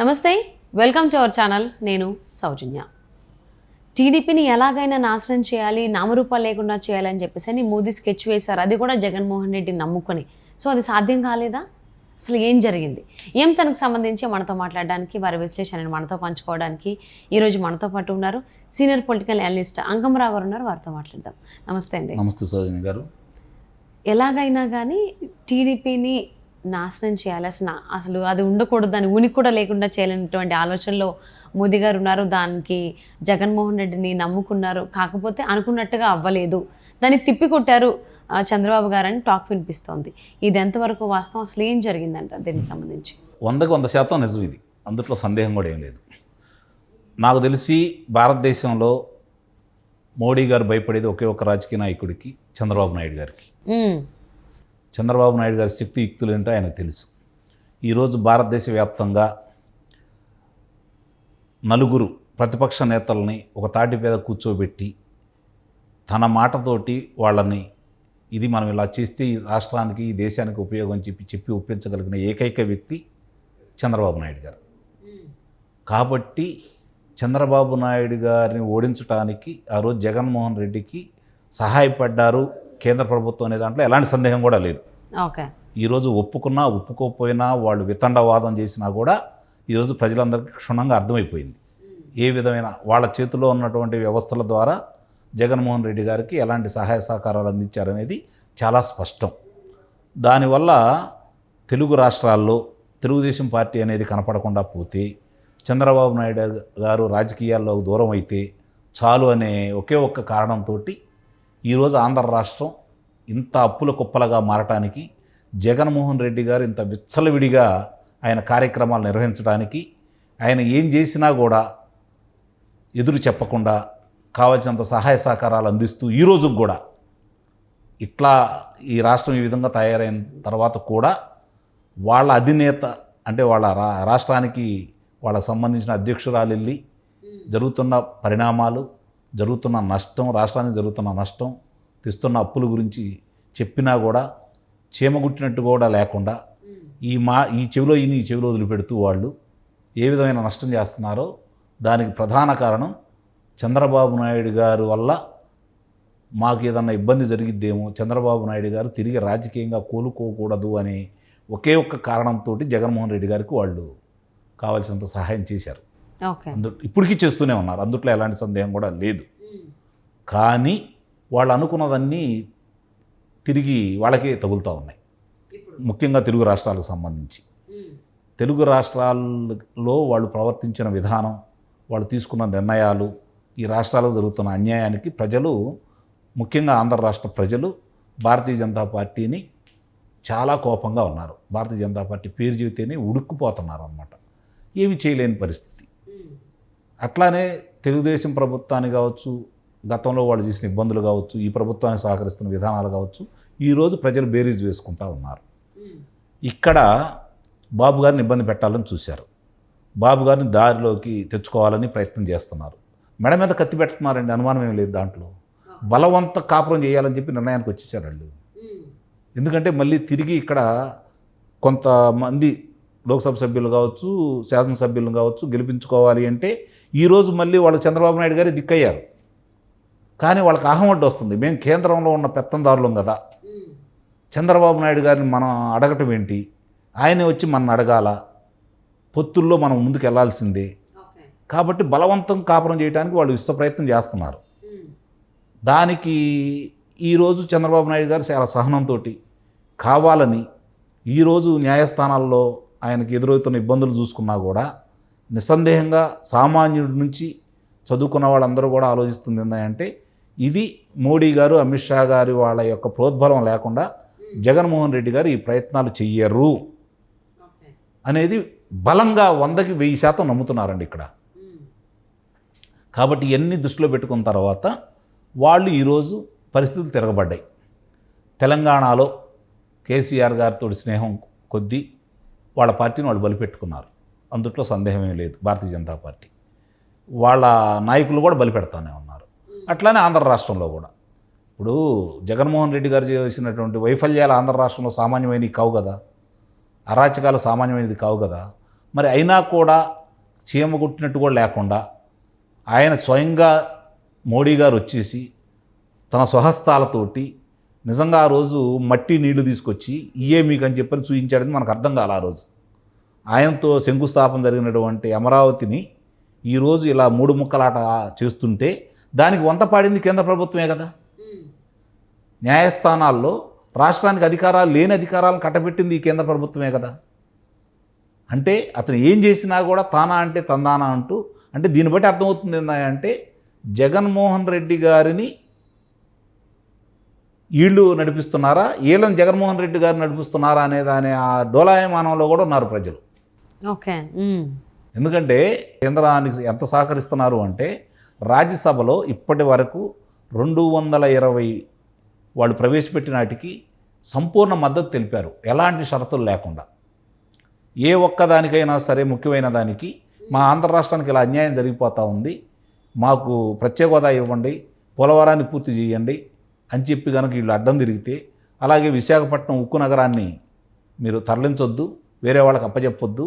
నమస్తే, welcome to our channel. నేను సౌజన్య. టీడీపీని ఎలాగైనా నాశనం చేయాలి, నామరూపాలు లేకుండా చేయాలని చెప్పేసి మోదీ స్కెచ్ వేశారు. అది కూడా జగన్మోహన్ రెడ్డి నమ్ముకొని. సో అది సాధ్యం కాలేదా? అసలు ఏం జరిగింది? ఈ అంశానికి సంబంధించి మనతో మాట్లాడడానికి, వారి విశ్లేషణను మనతో పంచుకోవడానికి ఈరోజు మనతో పాటు ఉన్నారు సీనియర్ పొలిటికల్ అనలిస్ట్ అంగమరావు గారు ఉన్నారు. వారితో మాట్లాడదాం. నమస్తే అండి. నమస్తే సౌజన్య గారు. ఎలాగైనా కానీ టీడీపీని నాశనం చేయాలి, అసలు అది ఉండకూడదు, దాని ఉనికి కూడా లేకుండా చేయాలనేటువంటి ఆలోచనలో మోదీ గారు ఉన్నారు. దానికి జగన్మోహన్ రెడ్డిని నమ్ముకున్నారు. కాకపోతే అనుకున్నట్టుగా అవ్వలేదు, దాన్ని తిప్పికొట్టారు చంద్రబాబు గారు అని టాక్ వినిపిస్తోంది. ఇది ఎంతవరకు వాస్తవం? అసలు ఏం జరిగిందంట దీనికి సంబంధించి? 100% నిజం ఇది, అందుట్లో సందేహం కూడా ఏం లేదు. నాకు తెలిసి భారతదేశంలో మోడీ గారు భయపడేది ఒకే ఒక రాజకీయ నాయకుడికి, చంద్రబాబు నాయుడు గారికి. చంద్రబాబు నాయుడు గారి శక్తి యుక్తులు ఏంటో ఆయనకు తెలుసు. ఈరోజు భారతదేశ వ్యాప్తంగా నలుగురు ప్రతిపక్ష నేతల్ని ఒక తాటి మీద కూర్చోబెట్టి తన మాటతోటి వాళ్ళని ఇది మనం ఇలా చేస్తే ఈ రాష్ట్రానికి, ఈ దేశానికి ఉపయోగం చెప్పి ఒప్పించగలిగిన ఏకైక వ్యక్తి చంద్రబాబు నాయుడు గారు. కాబట్టి చంద్రబాబు నాయుడు గారిని ఓడించడానికి ఆ రోజు జగన్మోహన్ రెడ్డికి సహాయపడ్డారు కేంద్ర ప్రభుత్వం అనే దాంట్లో ఎలాంటి సందేహం కూడా లేదు. ఓకే. ఈరోజు ఒప్పుకున్నా ఒప్పుకోకపోయినా, వాళ్ళు వితండవాదం చేసినా కూడా ఈరోజు ప్రజలందరికీ క్షుణ్ణంగా అర్థమైపోయింది ఏ విధమైన వాళ్ళ చేతిలో ఉన్నటువంటి వ్యవస్థల ద్వారా జగన్మోహన్ రెడ్డి గారికి ఎలాంటి సహాయ సహకారాలు అందించారనేది చాలా స్పష్టం. దానివల్ల తెలుగు రాష్ట్రాల్లో తెలుగుదేశం పార్టీ అనేది కనపడకుండా పోతే, చంద్రబాబు నాయుడు గారు రాజకీయాల్లో దూరం అయితే చాలు అనే ఒకే ఒక్క కారణంతో ఈరోజు ఆంధ్ర రాష్ట్రం ఇంత అప్పుల కుప్పలుగా మారటానికి, జగన్మోహన్ రెడ్డి గారు ఇంత విచ్చలవిడిగా ఆయన కార్యక్రమాలు నిర్వహించడానికి, ఆయన ఏం చేసినా కూడా ఎదురు చెప్పకుండా కావాల్సినంత సహాయ సహకారాలు అందిస్తూ ఈరోజు కూడా ఇట్లా ఈ రాష్ట్రం ఈ విధంగా తయారైన తర్వాత కూడా వాళ్ళ అధినేత అంటే వాళ్ళ రాష్ట్రానికి వాళ్ళకు సంబంధించిన అధ్యక్షురాలు వెళ్ళి జరుగుతున్న పరిణామాలు, జరుగుతున్న నష్టం, రాష్ట్రానికి జరుగుతున్న నష్టం, తెస్తున్న అప్పుల గురించి చెప్పినా కూడా చీమగుట్టినట్టు కూడా లేకుండా ఈ చెవిలో ఈ చెవిలో వదిలిపెడుతూ వాళ్ళు ఏ విధమైన నష్టం చేస్తున్నారో దానికి ప్రధాన కారణం చంద్రబాబు నాయుడు గారు వల్ల మాకు ఏదన్నా ఇబ్బంది జరిగిద్దేమో, చంద్రబాబు నాయుడు గారు తిరిగి రాజకీయంగా కోలుకోకూడదు అనే ఒకే ఒక్క కారణంతో జగన్మోహన్ రెడ్డి గారికి వాళ్ళు కావాల్సినంత సహాయం చేశారు. ఇప్పటికీ చేస్తూనే ఉన్నారు, అందుట్లో ఎలాంటి సందేహం కూడా లేదు. కానీ వాళ్ళు అనుకున్నదన్నీ తిరిగి వాళ్ళకే తగులుతూ ఉన్నాయి. ముఖ్యంగా తెలుగు రాష్ట్రాలకు సంబంధించి తెలుగు రాష్ట్రాల్లో వాళ్ళు ప్రవర్తించిన విధానం, వాళ్ళు తీసుకున్న నిర్ణయాలు, ఈ రాష్ట్రాలకు జరుగుతున్న అన్యాయానికి ప్రజలు, ముఖ్యంగా ఆంధ్ర రాష్ట్ర ప్రజలు భారతీయ జనతా పార్టీని చాలా కోపంగా ఉన్నారు. భారతీయ జనతా పార్టీ పేరు చెబితేనే ఉడుక్కుపోతున్నారు అన్నమాట. ఏమి చేయలేని పరిస్థితి. అట్లానే తెలుగుదేశం ప్రభుత్వాన్ని కావచ్చు, గతంలో వాళ్ళు చేసిన ఇబ్బందులు కావచ్చు, ఈ ప్రభుత్వానికి సహకరిస్తున్న విధానాలు కావచ్చు, ఈరోజు ప్రజలు బేరీజ్ వేసుకుంటూ ఉన్నారు. ఇక్కడ బాబు గారిని ఇబ్బంది పెట్టాలని చూశారు, బాబు గారిని దారిలోకి తెచ్చుకోవాలని ప్రయత్నం చేస్తున్నారు. మెడ మీద కత్తి పెట్టుతున్నారండి, అనుమానం ఏం లేదు దాంట్లో. బలవంత కాపురం చేయాలని చెప్పి నిర్ణయానికి వచ్చేసారు వాళ్ళు. ఎందుకంటే మళ్ళీ తిరిగి ఇక్కడ కొంతమంది లోక్సభ సభ్యులు కావచ్చు, శాసనసభ్యులు కావచ్చు గెలిపించుకోవాలి అంటే ఈరోజు మళ్ళీ వాళ్ళు చంద్రబాబు నాయుడు గారి దిక్కయ్యారు. కానీ వాళ్ళకి అహమడ్డు వస్తుంది, మేము కేంద్రంలో ఉన్న పెత్తందారులం కదా, చంద్రబాబు నాయుడు గారిని మనం అడగటం ఏంటి, ఆయనే వచ్చి మనం అడగాల, పొత్తుల్లో మనం ముందుకు వెళ్లాల్సిందే. కాబట్టి బలవంతం కాపురం చేయడానికి వాళ్ళు ఇష్ట ప్రయత్నం చేస్తున్నారు. దానికి ఈరోజు చంద్రబాబు నాయుడు గారు చాలా సహనంతో కావాలని ఈరోజు న్యాయస్థానాల్లో ఆయనకి ఎదురవుతున్న ఇబ్బందులు చూసుకున్నా కూడా నిస్సందేహంగా సామాన్యుడి నుంచి చదువుకున్న వాళ్ళందరూ కూడా ఆలోచిస్తుంది ఏంటంటే, ఇది మోడీ గారు, అమిత్ షా గారి వాళ్ళ యొక్క ప్రోద్బలం లేకుండా జగన్మోహన్ రెడ్డి గారు ఈ ప్రయత్నాలు చెయ్యరు అనేది బలంగా 100కి 1000% నమ్ముతున్నారండి ఇక్కడ. కాబట్టి ఇవన్నీ దృష్టిలో పెట్టుకున్న తర్వాత వాళ్ళు ఈరోజు పరిస్థితులు తిరగబడ్డాయి. తెలంగాణలో కేసీఆర్ గారితో స్నేహం కొద్దీ వాళ్ళ పార్టీని వాళ్ళు బలిపెట్టుకున్నారు, అందుట్లో సందేహమేం లేదు. భారతీయ జనతా పార్టీ వాళ్ళ నాయకులు కూడా బలిపెడతానే ఉన్నారు. అట్లానే ఆంధ్ర రాష్ట్రంలో కూడా ఇప్పుడు జగన్మోహన్ రెడ్డి గారు చేసినటువంటి వైఫల్యాలు ఆంధ్ర రాష్ట్రంలో సామాన్యమైనవి కావు కదా, అరాచకాలు సామాన్యమైనది కావు కదా. మరి అయినా కూడా చీమ కుట్టినట్టు కూడా లేకుండా ఆయన స్వయంగా మోడీ గారు వచ్చేసి తన స్వహస్తాలతోటి నిజంగా ఆ రోజు మట్టి నీళ్లు తీసుకొచ్చి ఇయే మీకు అని చెప్పని చూపించాడని మనకు అర్థం కాలే ఆ రోజు. ఆయనతో శంకుస్థాపన జరిగినటువంటి అమరావతిని ఈరోజు ఇలా మూడు ముక్కలాట చేస్తుంటే దానికి వంత పాడింది కేంద్ర ప్రభుత్వమే కదా. న్యాయస్థానాల్లో రాష్ట్రానికి అధికారాలు లేని అధికారాలను కట్టబెట్టింది ఈ కేంద్ర ప్రభుత్వమే కదా. అంటే అతను ఏం చేసినా కూడా తానా అంటే తందానా అంటూ, అంటే దీన్ని బట్టి అర్థమవుతుంది ఏంటంటే జగన్మోహన్ రెడ్డి గారిని వీళ్ళు నడిపిస్తున్నారా, వీళ్ళని జగన్మోహన్ రెడ్డి గారు నడిపిస్తున్నారా అనేదాని ఆ డోలాయమానంలో కూడా ఉన్నారు ప్రజలు. ఓకే. ఎందుకంటే కేంద్రానికి ఎంత సహకరిస్తున్నారు అంటే రాజ్యసభలో ఇప్పటి వరకు 220 వాళ్ళు ప్రవేశపెట్టిన వాటికి సంపూర్ణ మద్దతు తెలిపారు, ఎలాంటి షరతులు లేకుండా. ఏ ఒక్కదానికైనా సరే ముఖ్యమైన దానికి మా ఆంధ్ర రాష్ట్రానికి ఇలా అన్యాయం జరిగిపోతూ ఉంది, మాకు ప్రత్యేక హోదా ఇవ్వండి, పోలవరాన్ని పూర్తి చేయండి అని చెప్పి కనుక వీళ్ళు అడ్డం తిరిగితే, అలాగే విశాఖపట్నం ఉక్కు నగరాన్ని మీరు తరలించొద్దు, వేరే వాళ్ళకి అప్పచెప్పొద్దు,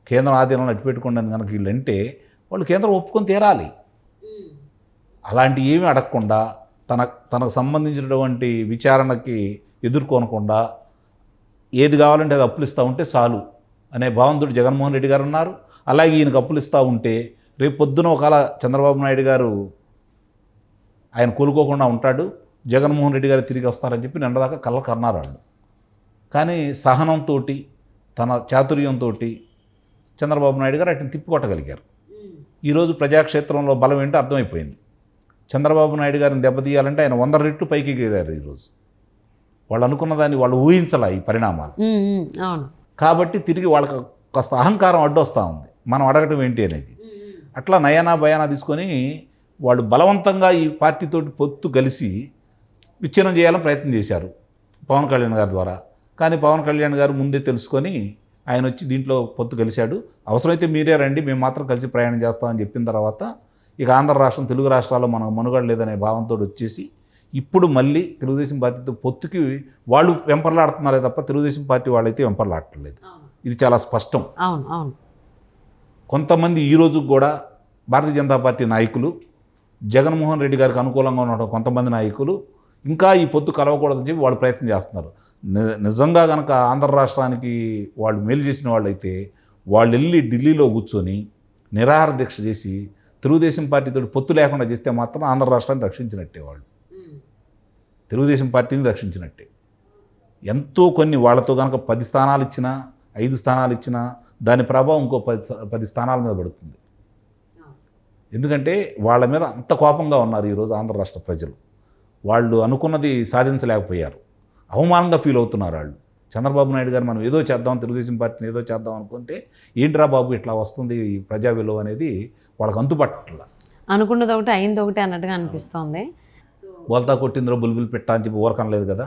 కేంద్రం ఆధీనంలో అట్టుపెట్టుకోండి అని కనుక వీళ్ళు అంటే వాళ్ళు కేంద్రం ఒప్పుకొని తీరాలి. అలాంటి ఏమీ అడగకుండా తనకు సంబంధించినటువంటి విచారణకి ఎదుర్కొనకుండా ఏది కావాలంటే అది అప్పులు ఇస్తూ ఉంటే చాలు అనే భావంతో జగన్మోహన్ రెడ్డి గారు ఉన్నారు. అలాగే ఈయనకు అప్పులు ఇస్తూ ఉంటే రేపు పొద్దున ఒకవేళ చంద్రబాబు నాయుడు గారు ఆయన కోలుకోకుండా ఉంటాడు, జగన్మోహన్ రెడ్డి గారు తిరిగి వస్తారని చెప్పి నిన్నదాకా కళ్ళకు అన్నారు వాళ్ళు. కానీ సహనంతో తన చాతుర్యంతో చంద్రబాబు నాయుడు గారు వాటిని తిప్పికొట్టగలిగారు. ఈరోజు ప్రజాక్షేత్రంలో బలం ఏంటో అర్థమైపోయింది. చంద్రబాబు నాయుడు గారిని దెబ్బతీయాలంటే ఆయన 100 రెట్లు పైకి ఎగిరారు. ఈరోజు వాళ్ళు అనుకున్న దాన్ని వాళ్ళు ఊహించలే ఈ పరిణామాలు. కాబట్టి తిరిగి వాళ్ళకి కాస్త అహంకారం అడ్డొస్తూ ఉంది, మనం అడగటం ఏంటి అనేది. అట్లా నయానా భయానా తీసుకొని వాళ్ళు బలవంతంగా ఈ పార్టీతోటి పొత్తు కలిసి విచ్ఛిన్నం చేయాలని ప్రయత్నం చేశారు పవన్ కళ్యాణ్ గారి ద్వారా. కానీ పవన్ కళ్యాణ్ గారు ముందే తెలుసుకొని ఆయన వచ్చి దీంట్లో పొత్తు కలిశాడు, అవసరమైతే మీరే రండి, మేము మాత్రం కలిసి ప్రయాణం చేస్తామని చెప్పిన తర్వాత ఇక ఆంధ్ర రాష్ట్రం తెలుగు రాష్ట్రాల్లో మనకు మనుగడ లేదనే భావంతో వచ్చేసి ఇప్పుడు మళ్ళీ తెలుగుదేశం పార్టీతో పొత్తుకి వాళ్ళు వెంపర్లాడుతున్నారే తప్ప తెలుగుదేశం పార్టీ వాళ్ళైతే వెంపర్లాడట్లేదు. ఇది చాలా స్పష్టం. కొంతమంది ఈరోజు కూడా భారతీయ జనతా పార్టీ నాయకులు, జగన్మోహన్ రెడ్డి గారికి అనుకూలంగా ఉన్న కొంతమంది నాయకులు ఇంకా ఈ పొత్తు కలవకూడదని చెప్పి వాళ్ళు ప్రయత్నం చేస్తున్నారు. నిజంగా కనుక ఆంధ్ర రాష్ట్రానికి వాళ్ళు మేలు చేసిన వాళ్ళైతే వాళ్ళు వెళ్ళి ఢిల్లీలో కూర్చొని నిరాహార దీక్ష చేసి తెలుగుదేశం పార్టీతో పొత్తు లేకుండా చేస్తే మాత్రం ఆంధ్ర రాష్ట్రాన్ని రక్షించినట్టే, వాళ్ళు తెలుగుదేశం పార్టీని రక్షించినట్టే. ఎంతో కొన్ని వాళ్ళతో కనుక 10 స్థానాలు ఇచ్చినా 5 స్థానాలు ఇచ్చినా దాని ప్రభావం ఇంకో 10 స్థానాల మీద పడుతుంది. ఎందుకంటే వాళ్ళ మీద అంత కోపంగా ఉన్నారు ఈరోజు ఆంధ్ర రాష్ట్ర ప్రజలు. వాళ్ళు అనుకున్నది సాధించలేకపోయారు, అవమానంగా ఫీల్ అవుతున్నారు వాళ్ళు. చంద్రబాబు నాయుడు గారు మనం ఏదో చేద్దాం, తెలుగుదేశం పార్టీని ఏదో చేద్దాం అనుకుంటే ఏంట్రా బాబు ఇట్లా వస్తుంది ప్రజా విలువ అనేది వాళ్ళకి అంతుపట్టట్ల. అనుకున్నది ఒకటి అయింది ఒకటి అన్నట్టుగా అనిపిస్తోంది. బోల్తా కొట్టిందిరో బుల్బుల్ పెట్టా అని చెప్పి ఊరకనలేదు కదా.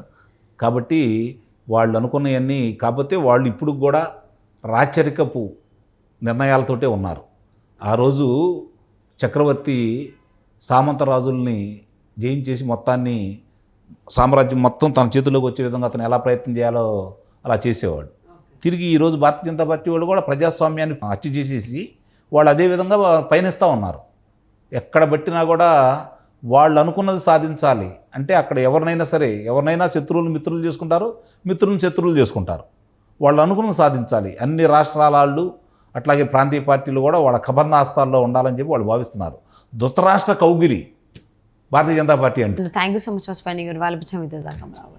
కాబట్టి వాళ్ళు అనుకున్నవన్నీ, కాకపోతే వాళ్ళు ఇప్పుడు కూడా రాచరికపు నిర్ణయాలతోటే ఉన్నారు. ఆ రోజు చక్రవర్తి సామంతరాజుల్ని జయించేసి మొత్తాన్ని సామ్రాజ్యం మొత్తం తన చేతుల్లోకి వచ్చే విధంగా అతను ఎలా ప్రయత్నం చేయాలో అలా చేసేవాడు. తిరిగి ఈరోజు భారతీయ జనతా పార్టీ వాళ్ళు కూడా ప్రజాస్వామ్యాన్ని హత్య చేసేసి వాళ్ళు అదే విధంగా పయనిస్తూ ఉన్నారు. ఎక్కడ బట్టినా కూడా వాళ్ళు అనుకున్నది సాధించాలి అంటే అక్కడ ఎవరినైనా శత్రువులు మిత్రులు చేసుకుంటారు, మిత్రులను శత్రువులు చేసుకుంటారు. వాళ్ళు అనుకున్నది సాధించాలి. అన్ని రాష్ట్రాల వాళ్ళు అట్లాగే ప్రాంతీయ పార్టీలు కూడా వాళ్ళ కబంధాస్తాల్లో ఉండాలని చెప్పి వాళ్ళు భావిస్తున్నారు. ధృతరాష్ట్ర కౌగిలి భారతీయ జనతా పార్టీ అంటే. Thank you so much for spending your valuable time with us, రాఘవరావు గారు.